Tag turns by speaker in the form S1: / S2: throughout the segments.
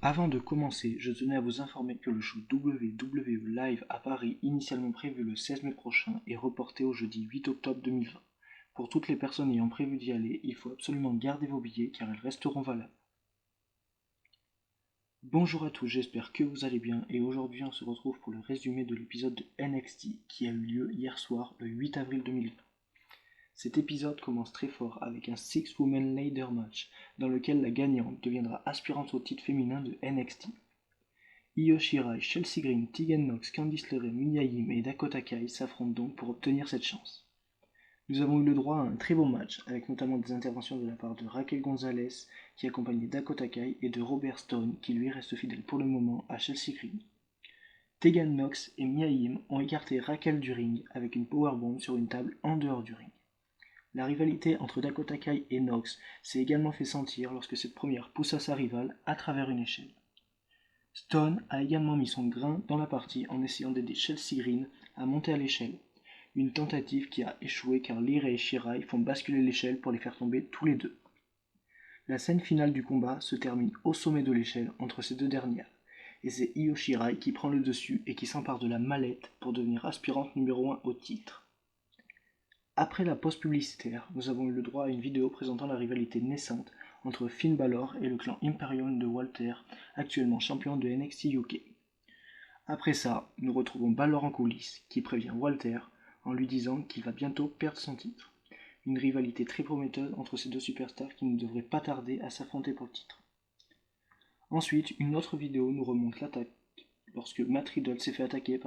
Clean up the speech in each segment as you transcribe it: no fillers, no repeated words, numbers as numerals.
S1: Avant de commencer, je tenais à vous informer que le show WWE Live à Paris, initialement prévu le 16 mai prochain, est reporté au jeudi 8 octobre 2020. Pour toutes les personnes ayant prévu d'y aller, il faut absolument garder vos billets car ils resteront valables. Bonjour à tous, j'espère que vous allez bien et aujourd'hui on se retrouve pour le résumé de l'épisode de NXT qui a eu lieu hier soir le 8 avril 2020. Cet épisode commence très fort avec un Six-Woman Ladder Match dans lequel la gagnante deviendra aspirante au titre féminin de NXT. Io Shirai, Chelsea Green, Tegan Nox, Candice LeRae, Mia Yim et Dakota Kai s'affrontent donc pour obtenir cette chance. Nous avons eu le droit à un très beau match avec notamment des interventions de la part de Raquel Gonzalez qui accompagnait Dakota Kai et de Robert Stone qui lui reste fidèle pour le moment à Chelsea Green. Tegan Nox et Mia Yim ont écarté Raquel du ring avec une powerbomb sur une table en dehors du ring. La rivalité entre Dakota Kai et Nox s'est également fait sentir lorsque cette première poussa sa rivale à travers une échelle. Stone a également mis son grain dans la partie en essayant d'aider Chelsea Green à monter à l'échelle, une tentative qui a échoué car Lyra et Shirai font basculer l'échelle pour les faire tomber tous les deux. La scène finale du combat se termine au sommet de l'échelle entre ces deux dernières, et c'est Io Shirai qui prend le dessus et qui s'empare de la mallette pour devenir aspirante numéro 1 au titre. Après la pause publicitaire, nous avons eu le droit à une vidéo présentant la rivalité naissante entre Finn Balor et le clan Imperium de Walter, actuellement champion de NXT UK. Après ça, nous retrouvons Balor en coulisses, qui prévient Walter en lui disant qu'il va bientôt perdre son titre. Une rivalité très prometteuse entre ces deux superstars qui ne devraient pas tarder à s'affronter pour le titre. Ensuite, une autre vidéo nous remonte l'attaque lorsque Matt Riddle s'est fait attaquer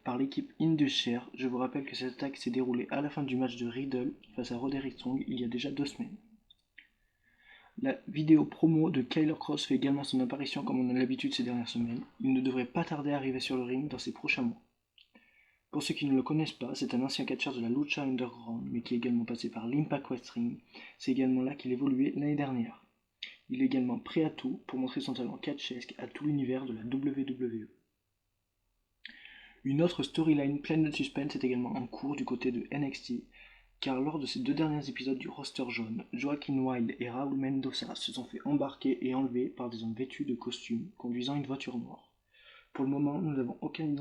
S1: par l'équipe Indus-Sher. Je vous rappelle que cette attaque s'est déroulée à la fin du match de Riddle face à Roderick Strong il y a déjà 2 semaines. La vidéo promo de Tyler Cross fait également son apparition comme on a l'habitude ces dernières semaines. Il ne devrait pas tarder à arriver sur le ring dans ces prochains mois. Pour ceux qui ne le connaissent pas, c'est un ancien catcheur de la Lucha Underground, mais qui est également passé par l'Impact Wrestling. C'est également là qu'il évoluait l'année dernière. Il est également prêt à tout pour montrer son talent catchesque à tout l'univers de la WWE. Une autre storyline pleine de suspense est également en cours du côté de NXT, car lors de ces 2 derniers épisodes du roster jaune, Joaquin Wilde et Raúl Mendoza se sont fait embarquer et enlever par des hommes vêtus de costumes conduisant une voiture noire. Pour le moment, nous n'avons aucun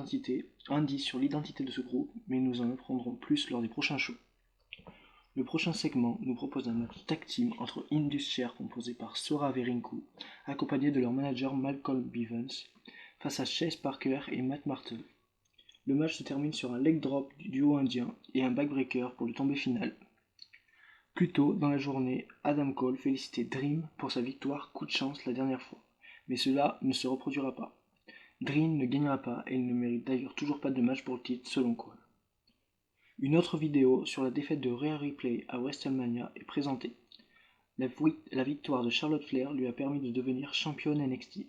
S1: indice sur l'identité de ce groupe, mais nous en apprendrons plus lors des prochains shows. Le prochain segment nous propose un match tag team entre Indus-Sher composé par Sora Verinku, accompagné de leur manager Malcolm Bivens, face à Chase Parker et Matt Martel. Le match se termine sur un leg drop du duo indien et un backbreaker pour le tombé final. Plus tôt dans la journée, Adam Cole félicitait Dream pour sa victoire coup de chance la dernière fois, mais cela ne se reproduira pas. Dream ne gagnera pas et il ne mérite d'ailleurs toujours pas de match pour le titre selon Cole. Une autre vidéo sur la défaite de Rhea Ripley à WrestleMania est présentée. La victoire de Charlotte Flair lui a permis de devenir championne NXT.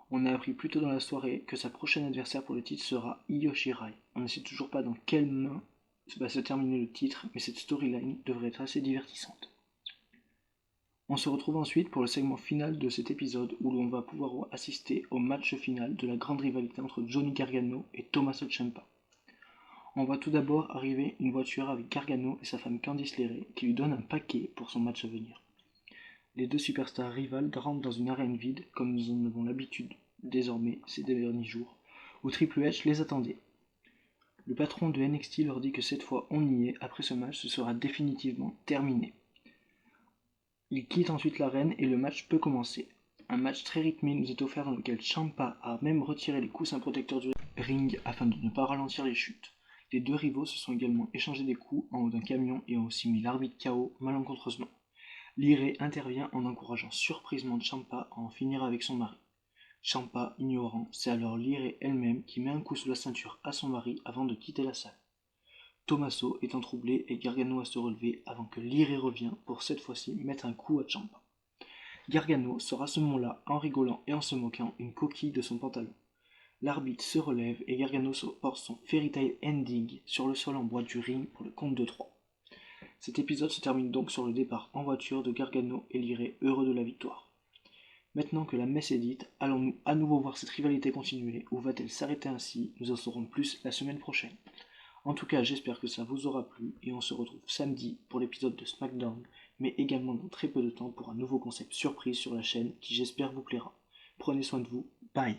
S1: On a appris plus tôt dans la soirée que sa prochaine adversaire pour le titre sera Io Shirai. On ne sait toujours pas dans quelle main va se terminer le titre, mais cette storyline devrait être assez divertissante. On se retrouve ensuite pour le segment final de cet épisode où l'on va pouvoir assister au match final de la grande rivalité entre Johnny Gargano et Tommaso Ciampa. On voit tout d'abord arriver une voiture avec Gargano et sa femme Candice LeRae qui lui donne un paquet pour son match à venir. Les deux superstars rivales rentrent dans une arène vide, comme nous en avons l'habitude désormais ces derniers jours, où Triple H les attendait. Le patron de NXT leur dit que cette fois on y est, après ce match ce sera définitivement terminé. Ils quittent ensuite l'arène et le match peut commencer. Un match très rythmé nous est offert dans lequel Ciampa a même retiré les coussins protecteurs du ring afin de ne pas ralentir les chutes. Les deux rivaux se sont également échangés des coups en haut d'un camion et ont aussi mis l'arbitre KO malencontreusement. Lyra intervient en encourageant surprisement Ciampa à en finir avec son mari. Ciampa, ignorant, c'est alors Lyra elle-même qui met un coup sous la ceinture à son mari avant de quitter la salle. Tommaso étant troublé et Gargano à se relever avant que Lyra revienne pour cette fois-ci mettre un coup à Ciampa. Gargano sort à ce moment-là, en rigolant et en se moquant, une coquille de son pantalon. L'arbitre se relève et Gargano porte son Fairy Tail Ending sur le sol en bois du ring pour le compte de 3. Cet épisode se termine donc sur le départ en voiture de Gargano et Lyra heureux de la victoire. Maintenant que la messe est dite, allons-nous à nouveau voir cette rivalité continuer ou va-t-elle s'arrêter ainsi? Nous en saurons plus la semaine prochaine. En tout cas, j'espère que ça vous aura plu et on se retrouve samedi pour l'épisode de SmackDown, mais également dans très peu de temps pour un nouveau concept surprise sur la chaîne qui j'espère vous plaira. prenez soin de vous. Bye.